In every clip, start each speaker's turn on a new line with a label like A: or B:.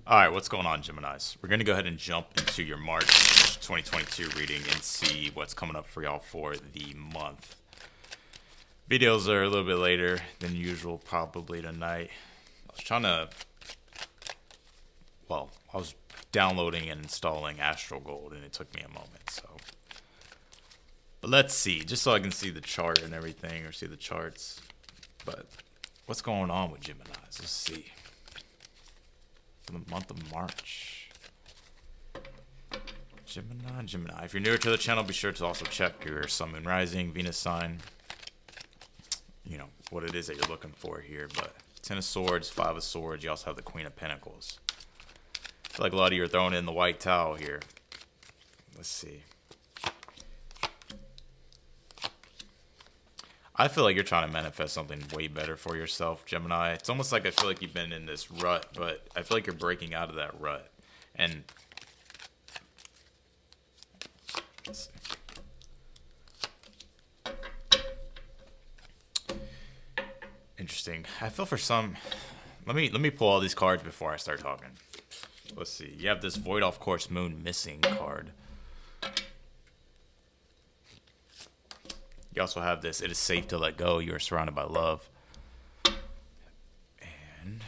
A: All right, what's going on, Geminis? We're going to go ahead and jump into your March 2022 reading and see what's coming up for y'all for the month. Videos are a little bit later than usual, probably tonight. I was downloading and installing Astral Gold, and it took me a moment, so. But let's see, just so I can see the chart and everything, or see the charts. But what's going on with Geminis? Let's see. For the month of March. Gemini. If you're newer to the channel, be sure to also check your Sun, Moon, Rising, Venus sign. You know, what it is that you're looking for here. But Ten of Swords, Five of Swords. You also have the Queen of Pentacles. I feel like a lot of you are throwing in the white towel here. Let's see. I feel like you're trying to manifest something way better for yourself, Gemini. It's almost like I feel like you've been in this rut, but I feel like you're breaking out of that rut. And let's see. Interesting. I feel for some. Let me pull all these cards before I start talking. Let's see. You have this Void Off Course Moon Missing card. You also have this, it is safe to let go. You are surrounded by love. And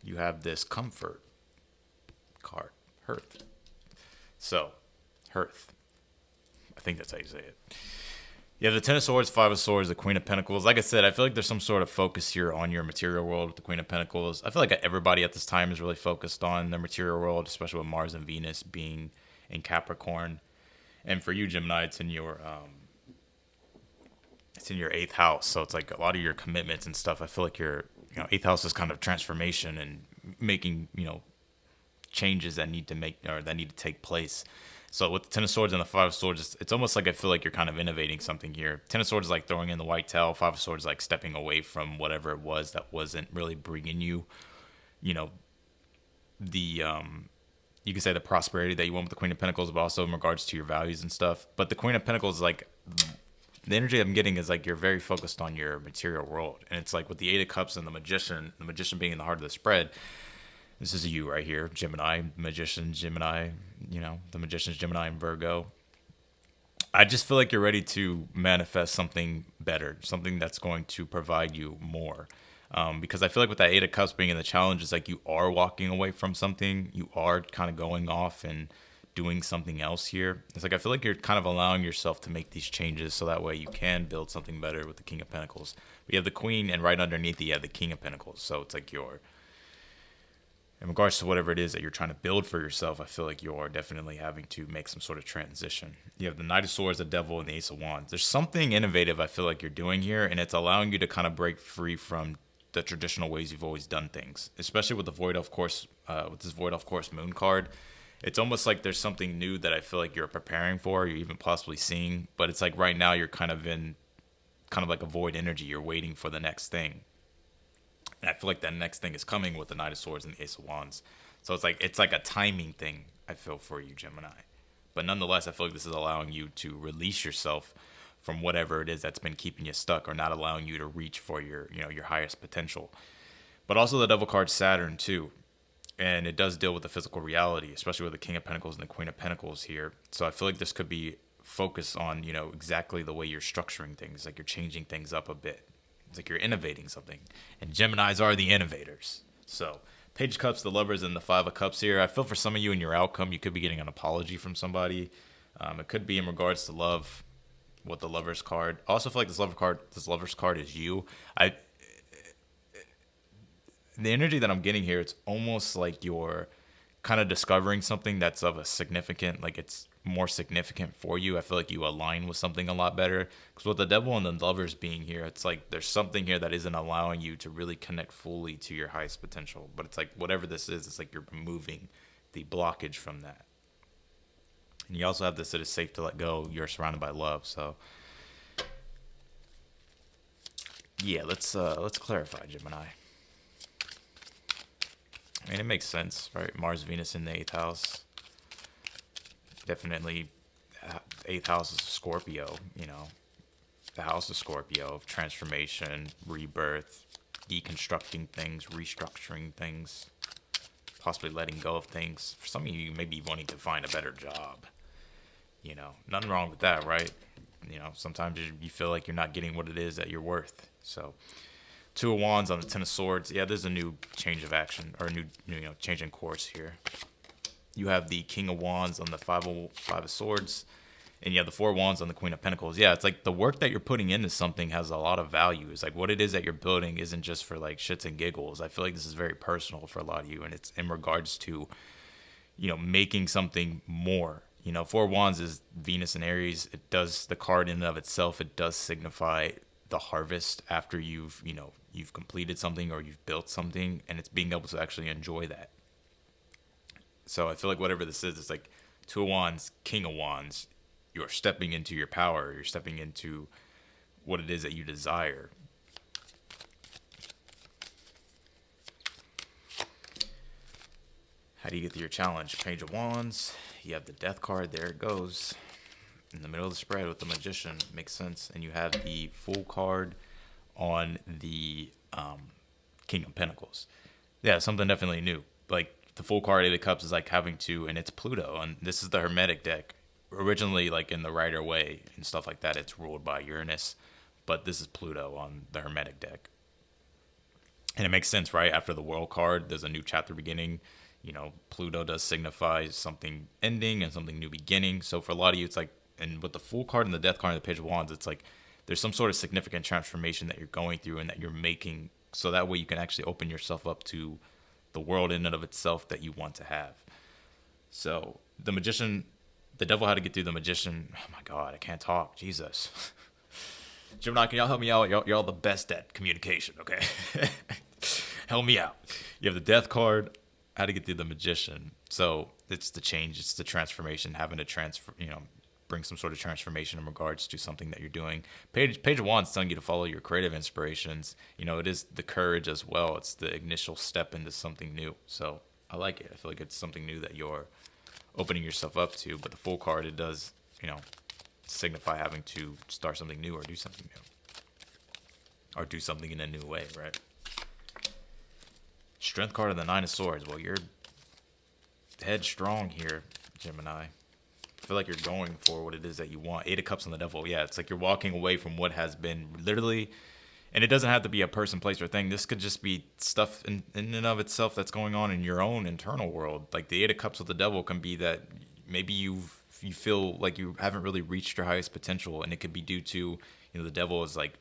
A: you have this comfort card, Hearth. So, Hearth. I think that's how you say it. You have the Ten of Swords, Five of Swords, the Queen of Pentacles. Like I said, I feel like there's some sort of focus here on your material world with the Queen of Pentacles. I feel like everybody at this time is really focused on their material world, especially with Mars and Venus being in Capricorn. And for you, Gemini, it's in your eighth house, so it's like a lot of your commitments and stuff. I feel like your eighth house is kind of transformation and making changes that need to take place. So with the Ten of Swords and the Five of Swords, it's almost like I feel like you're kind of innovating something here. Ten of Swords is like throwing in the white towel. Five of Swords is like stepping away from whatever it was that wasn't really bringing you, the you could say the prosperity that you want with the Queen of Pentacles, but also in regards to your values and stuff. But the Queen of Pentacles is like, the energy I'm getting is like you're very focused on your material world. And it's like with the Eight of Cups and the Magician being in the heart of the spread, this is you right here, Gemini, Magician, Gemini, the Magician's Gemini and Virgo. I just feel like you're ready to manifest something better, something that's going to provide you more. Because I feel like with that Eight of Cups being in the challenge, it's like you are walking away from something. You are kind of going off and doing something else here. It's like I feel like you're kind of allowing yourself to make these changes so that way you can build something better with the King of Pentacles. But you have the Queen, and right underneath it, you have the King of Pentacles. So it's like in regards to whatever it is that you're trying to build for yourself, I feel like you are definitely having to make some sort of transition. You have the Knight of Swords, the Devil, and the Ace of Wands. There's something innovative I feel like you're doing here, and it's allowing you to kind of break free from the traditional ways you've always done things, especially with the Void Off Course, with this Void Off Course Moon card. It's almost like there's something new that I feel like you're preparing for, you're even possibly seeing, but it's like right now you're kind of like a void energy. You're waiting for the next thing. And I feel like that next thing is coming with the Knight of Swords and the Ace of Wands. So it's like a timing thing, I feel, for you, Gemini. But nonetheless, I feel like this is allowing you to release yourself from whatever it is that's been keeping you stuck or not allowing you to reach for your highest potential. But also the Devil card, Saturn, too. And it does deal with the physical reality, especially with the King of Pentacles and the Queen of Pentacles here. So I feel like this could be focused on, exactly the way you're structuring things. Like you're changing things up a bit. It's like you're innovating something. And Geminis are the innovators. So Page of Cups, the Lovers, and the Five of Cups here. I feel for some of you in your outcome, you could be getting an apology from somebody. It could be in regards to love with the Lovers card. I also feel like this Lovers card is you. The energy that I'm getting here, it's almost like you're kind of discovering something that's of a significant, like it's more significant for you. I feel like you align with something a lot better. Because with the Devil and the Lovers being here, it's like there's something here that isn't allowing you to really connect fully to your highest potential. But it's like whatever this is, it's like you're removing the blockage from that. And you also have this, it is safe to let go. You're surrounded by love. So yeah, let's clarify, Gemini. I mean, it makes sense, right? Mars, Venus in the 8th house. Definitely, 8th house is Scorpio, The house of Scorpio, of transformation, rebirth, deconstructing things, restructuring things. possibly letting go of things. For some of you, maybe wanting to find a better job. You know, nothing wrong with that, right? You know, sometimes you feel like you're not getting what it is that you're worth. So, Two of Wands on the Ten of Swords. Yeah, there's a new change of action, or a new change in course here. You have the King of Wands on the Five of Swords, and you have the Four of Wands on the Queen of Pentacles. Yeah, it's like the work that you're putting into something has a lot of value. It's like what it is that you're building isn't just for like shits and giggles. I feel like this is very personal for a lot of you, and it's in regards to, making something more. Four of Wands is Venus and Aries. It does, the card in and of itself, it does signify the harvest after you've completed something or you've built something, and it's being able to actually enjoy that. So I feel like whatever this is, it's like Two of Wands, King of Wands. You're stepping into your power. You're stepping into what it is that you desire. How do you get through your challenge? Page of Wands. You have the Death card. There it goes. In the middle of the spread with the Magician. Makes sense. And you have the Fool card on the King of Pentacles. Yeah, something definitely new. Like, the Fool card, Eight of Cups, is like having to, and it's Pluto. And this is the Hermetic deck. Originally, like in the Rider Way and stuff like that, it's ruled by Uranus. But this is Pluto on the Hermetic deck. And it makes sense, right? After the World card, there's a new chapter beginning. Pluto does signify something ending and something new beginning. So for a lot of you, it's like, and with the Fool card and the Death card and the Page of Wands, it's like there's some sort of significant transformation that you're going through and that you're making, so that way you can actually open yourself up to the world in and of itself that you want to have. So the Magician, the Devil had to get through the Magician. Oh my God, I can't talk. Jesus. Gemini, can y'all help me out? Y'all the best at communication, okay? Help me out. You have the Death card. How to get through the Magician. So it's the change, it's the transformation, having to transfer, bring some sort of transformation in regards to something that you're doing. Page of Wands telling you to follow your creative inspirations. It is the courage as well. It's the initial step into something new. So I like it. I feel like it's something new that you're opening yourself up to. But the Fool card, it does, signify having to start something new or do something new. Or do something in a new way, right? Strength card of the Nine of Swords. Well, you're headstrong here, Gemini. I feel like you're going for what it is that you want. Eight of Cups on the Devil. Yeah, it's like you're walking away from what has been literally, and it doesn't have to be a person, place, or thing. This could just be stuff in and of itself that's going on in your own internal world. Like the Eight of Cups with the Devil can be that maybe you feel like you haven't really reached your highest potential, and it could be due to, the Devil is like,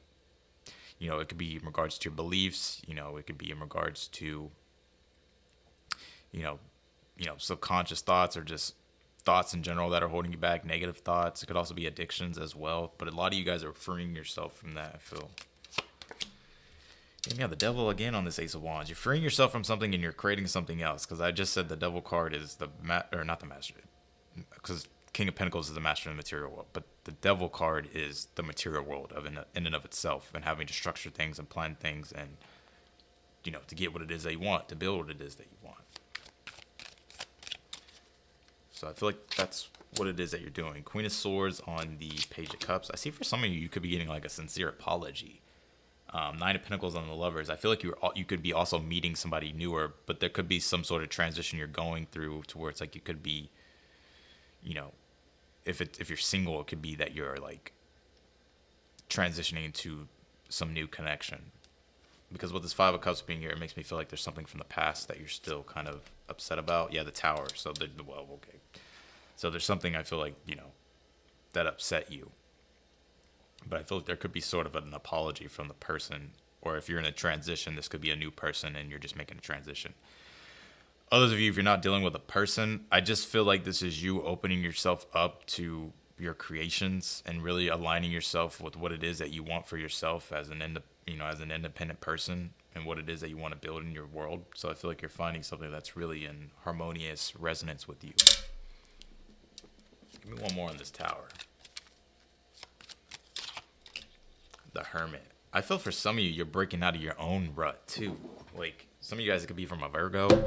A: it could be in regards to your beliefs. It could be in regards to, subconscious thoughts or just thoughts in general that are holding you back, negative thoughts. It could also be addictions as well. But a lot of you guys are freeing yourself from that, I feel. And yeah, the Devil again on this Ace of Wands. You're freeing yourself from something and you're creating something else. Because I just said the Devil card is not the master. Because King of Pentacles is the master of the material world. But the Devil card is the material world in and of itself. And having to structure things and plan things and, to get what it is that you want. To build what it is that you want. So I feel like that's what it is that you're doing. Queen of Swords on the Page of Cups. I see for some of you, you could be getting like a sincere apology. Nine of Pentacles on the Lovers. I feel like you could be also meeting somebody newer, but there could be some sort of transition you're going through to where it's like you could be, if you're single, it could be that you're like transitioning into some new connection. Because with this Five of Cups being here, it makes me feel like there's something from the past that you're still kind of upset about. Yeah, the Tower. So, okay. So there's something I feel like, that upset you. But I feel like there could be sort of an apology from the person. Or if you're in a transition, this could be a new person and you're just making a transition. Others of you, if you're not dealing with a person, I just feel like this is you opening yourself up to your creations and really aligning yourself with what it is that you want for yourself as an independent person and what it is that you want to build in your world. So I feel like you're finding something that's really in harmonious resonance with you. Give me one more on this Tower. The Hermit. I feel for some of you, you're breaking out of your own rut too. Like some of you guys, it could be from a Virgo.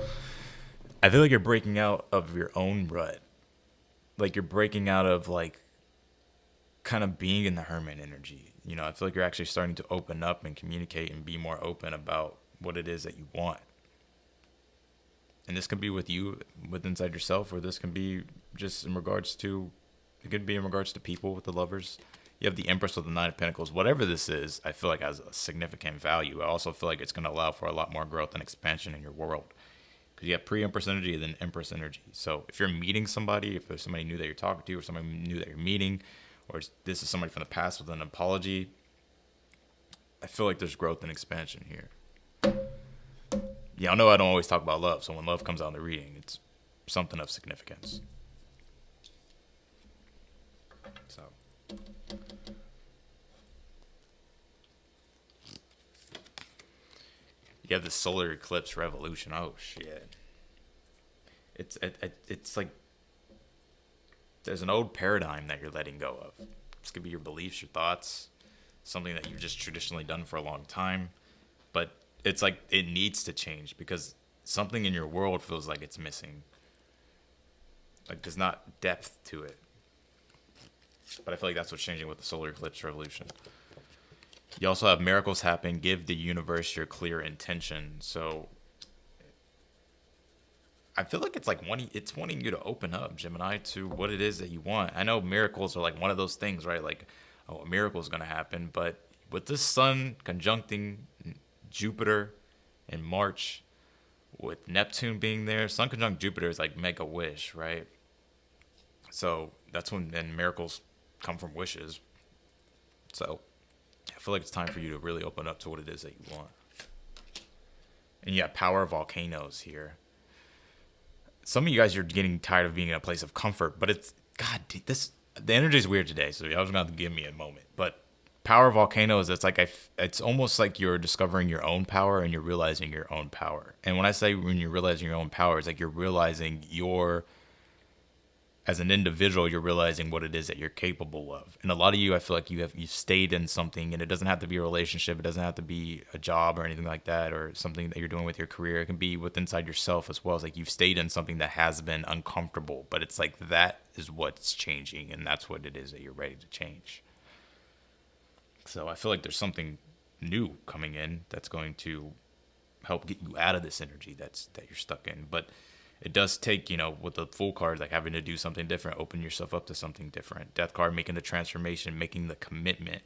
A: I feel like you're breaking out of your own rut. Like you're breaking out of like kind of being in the hermit energy. I feel like you're actually starting to open up and communicate and be more open about what it is that you want. And this can be with you, with inside yourself, or this can be just in regards to, it could be in regards to people with the lovers. You have the Empress with the Nine of Pentacles. Whatever this is, I feel like has a significant value. I also feel like it's going to allow for a lot more growth and expansion in your world. Because you have pre-Empress energy and then Empress energy. So if you're meeting somebody, if there's somebody new that you're talking to, or somebody new that you're meeting, or this is somebody from the past with an apology, I feel like there's growth and expansion here. Yeah, I know I don't always talk about love, so when love comes out in the reading, it's something of significance. So, you have the solar eclipse revolution. Oh shit! It's like there's an old paradigm that you're letting go of. This could be your beliefs, your thoughts, something that you've just traditionally done for a long time, but it's like it needs to change because something in your world feels like it's missing. Like there's not depth to it. But I feel like that's what's changing with the solar eclipse revolution. You also have miracles happen. Give the universe your clear intention. So I feel like it's like wanting you to open up, Gemini, to what it is that you want. I know miracles are like one of those things, right? Like, oh, a miracle is going to happen. But with this sun conjuncting Jupiter in March, with Neptune being there, Sun conjunct Jupiter is like make a wish, right? So that's when then miracles come from wishes. So I feel like it's time for you to really open up to what it is that you want. And you have power volcanoes here. Some of you guys are getting tired of being in a place of comfort, but it's God. The energy is weird today, so I was going to give me a moment, but. Power volcanoes, it's almost like you're discovering your own power and you're realizing your own power. And when I say when you're realizing your own power, it's like you're realizing as an individual, you're realizing what it is that you're capable of. And a lot of you, I feel like you've stayed in something, and it doesn't have to be a relationship. It doesn't have to be a job or anything like that, or something that you're doing with your career. It can be with inside yourself as well. It's like you've stayed in something that has been uncomfortable, but it's like that is what's changing, and that's what it is that you're ready to change. So I feel like there's something new coming in that's going to help get you out of this energy that you're stuck in. But it does take, with the Fool card, like having to do something different, open yourself up to something different. Death card, making the transformation, making the commitment.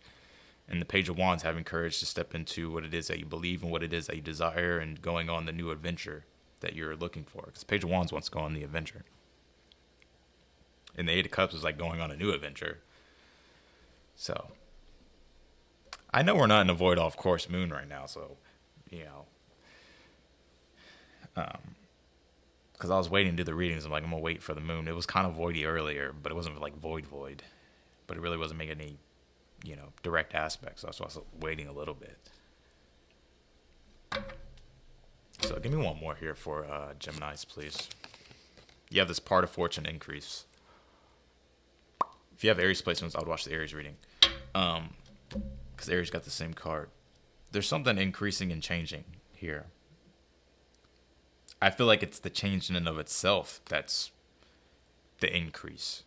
A: And the Page of Wands, having courage to step into what it is that you believe and what it is that you desire and going on the new adventure that you're looking for. Because Page of Wands wants to go on the adventure. And the Eight of Cups is like going on a new adventure. So I know we're not in a void off course moon right now, so, because I was waiting to do the readings. I'm like, I'm going to wait for the moon. It was kind of voidy earlier, but it wasn't like void, but it really wasn't making any, direct aspects. So I was waiting a little bit. So give me one more here for Geminis, please. You have this part of fortune increase. If you have Aries placements, I would watch the Aries reading. Because Aries got the same card. There's something increasing and changing here. I feel like it's the change in and of itself that's the increase.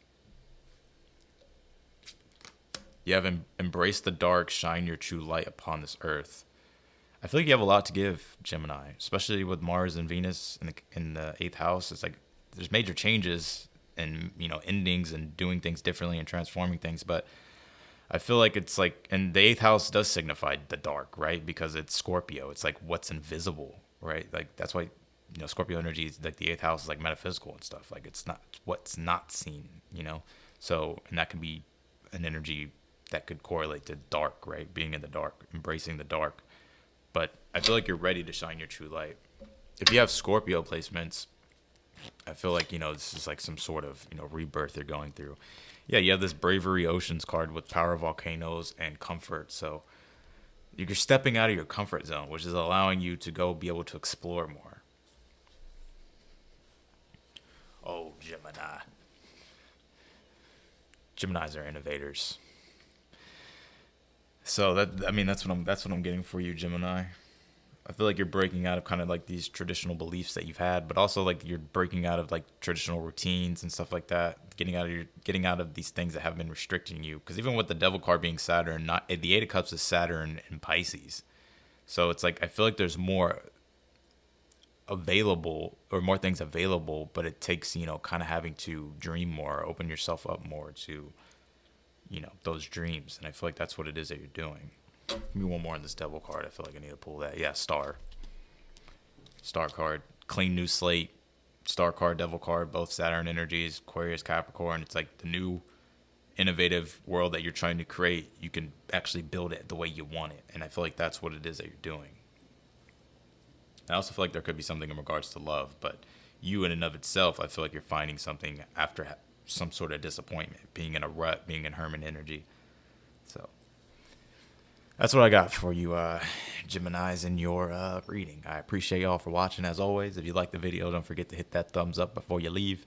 A: You have embraced the dark, shine your true light upon this earth. I feel like you have a lot to give, Gemini, especially with Mars and Venus in the 8th house. It's like there's major changes and, endings and doing things differently and transforming things, but I feel like it's like, and the 8th house does signify the dark, right? Because it's Scorpio. It's like what's invisible, right? Like that's why, Scorpio energy is like the 8th house is like metaphysical and stuff. Like it's what's not seen, So, and that can be an energy that could correlate to dark, right? Being in the dark, embracing the dark. But I feel like you're ready to shine your true light. If you have Scorpio placements, I feel like, this is like some sort of, rebirth you're going through. Yeah, you have this Bravery Oceans card with power volcanoes and comfort. So you're stepping out of your comfort zone, which is allowing you to go be able to explore more. Oh, Gemini. Geminis are innovators. So that's what I'm getting for you, Gemini. I feel like you're breaking out of kind of like these traditional beliefs that you've had, but also like you're breaking out of like traditional routines and stuff like that. Getting out of these things that have been restricting you. Because even with the Devil card being Saturn, the 8 of Cups is Saturn and Pisces, so it's like I feel like there's more available, or more things available, but it takes, you know, kind of having to dream more, open yourself up more to, you know, those dreams. And I feel like that's what it is that you're doing. Give me one more on this devil card. I feel like I need to pull that. Yeah, star card, clean new slate. Star card, devil card, both Saturn energies, Aquarius, Capricorn. It's like the new innovative world that you're trying to create. You can actually build it the way you want it. And I feel like that's what it is that you're doing. I also feel like there could be something in regards to love, but you in and of itself, I feel like you're finding something after some sort of disappointment, being in a rut, being in Hermit energy. So that's what I got for you, Geminis, in your reading. I appreciate y'all for watching, as always. If you like the video, don't forget to hit that thumbs up before you leave.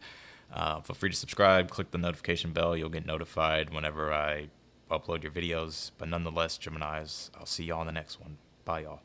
A: Feel free to subscribe, click the notification bell. You'll get notified whenever I upload your videos. But nonetheless, Geminis, I'll see y'all on the next one. Bye, y'all.